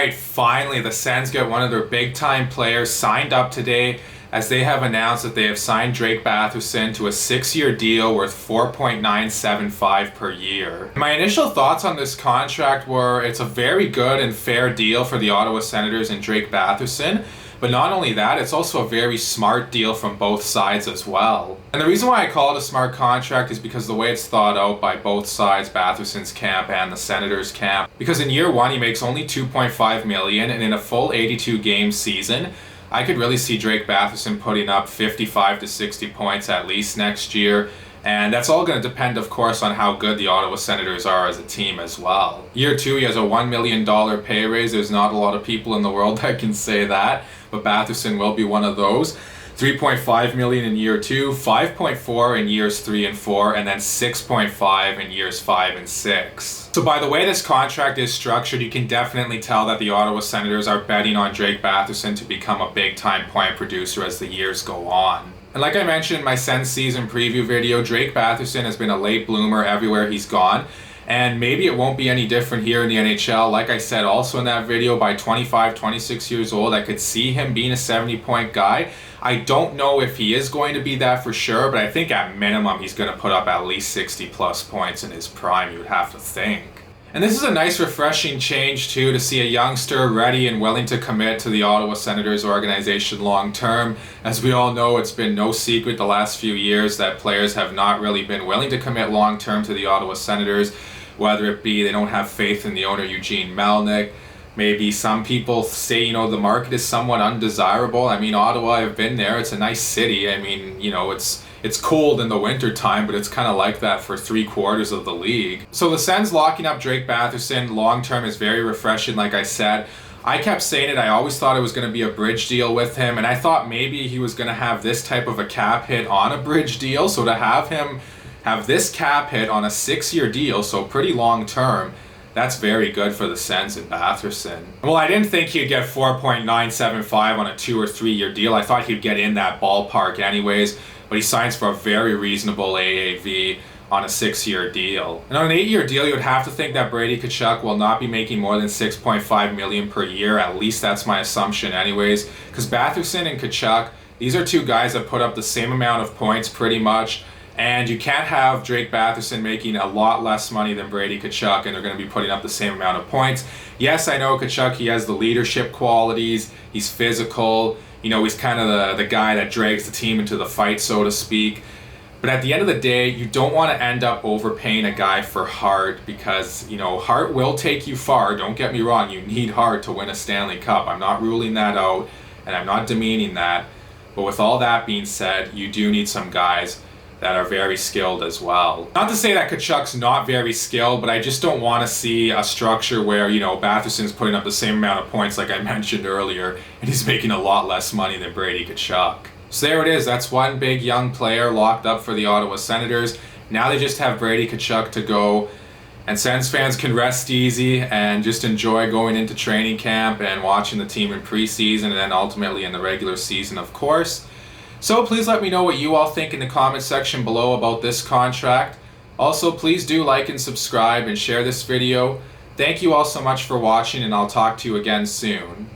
Alright, finally the Sens get one of their big time players signed up today, as they have announced that they have signed Drake Batherson to a 6-year deal worth $4.975 per year. My initial thoughts on this contract were it's a very good and fair deal for the Ottawa Senators and Drake Batherson. But not only that, it's also a very smart deal from both sides as well. And the reason why I call it a smart contract is because the way it's thought out by both sides, Batherson's camp and the Senators' camp. Because in year one, he makes only $2.5 million, and in a full 82 game season, I could really see Drake Batherson putting up 55 to 60 points at least next year. And that's all going to depend, of course, on how good the Ottawa Senators are as a team as well. Year two, he has a $1 million pay raise. There's not a lot of people in the world that can say that, but Batherson will be one of those. $3.5 million in year two, $5.4 in years 3 and 4, and then $6.5 in years 5 and 6. So by the way this contract is structured, you can definitely tell that the Ottawa Senators are betting on Drake Batherson to become a big-time point producer as the years go on. And like I mentioned in my Sens season preview video, Drake Batherson has been a late bloomer everywhere he's gone. And maybe it won't be any different here in the NHL. Like I said also in that video, by 25, 26 years old, I could see him being a 70-point guy. I don't know if he is going to be that for sure, but I think at minimum he's going to put up at least 60 plus points in his prime, you would have to think. And this is a nice refreshing change too, to see a youngster ready and willing to commit to the Ottawa Senators organization long term. As we all know, it's been no secret the last few years that players have not really been willing to commit long term to the Ottawa Senators, whether it be they don't have faith in the owner Eugene Melnyk. Maybe some people say, the market is somewhat undesirable. I mean, Ottawa, I've been there. It's a nice city. I mean, it's cold in the winter time, but it's kind of like that for 3/4 of the league. So the Sens locking up Drake Batherson long term is very refreshing, like I said. I kept saying it. I always thought it was going to be a bridge deal with him, and I thought maybe he was going to have this type of a cap hit on a bridge deal. So to have him have this cap hit on a 6-year deal, so pretty long term, that's very good for the Sens and Batherson. Well, I didn't think he'd get 4.975 on a 2 or 3 year deal. I thought he'd get in that ballpark anyways, but he signs for a very reasonable AAV on a 6-year deal. And on an 8-year deal, you would have to think that Brady Tkachuk will not be making more than $6.5 million per year. At least that's my assumption anyways, because Batherson and Tkachuk, these are two guys that put up the same amount of points pretty much. And you can't have Drake Batherson making a lot less money than Brady Tkachuk, and they're going to be putting up the same amount of points. Yes, I know Tkachuk, he has the leadership qualities, he's physical, he's kind of the guy that drags the team into the fight, so to speak. But at the end of the day, you don't want to end up overpaying a guy for Hart, because, Hart will take you far. Don't get me wrong, you need Hart to win a Stanley Cup. I'm not ruling that out, and I'm not demeaning that. But with all that being said, you do need some guys that are very skilled as well. Not to say that Tkachuk's not very skilled, but I just don't want to see a structure where, Batherson's putting up the same amount of points like I mentioned earlier, and he's making a lot less money than Brady Tkachuk. So there it is, that's one big young player locked up for the Ottawa Senators. Now they just have Brady Tkachuk to go, and Sens fans can rest easy and just enjoy going into training camp and watching the team in preseason and then ultimately in the regular season, of course. So please let me know what you all think in the comment section below about this contract. Also, please do like and subscribe and share this video. Thank you all so much for watching, and I'll talk to you again soon.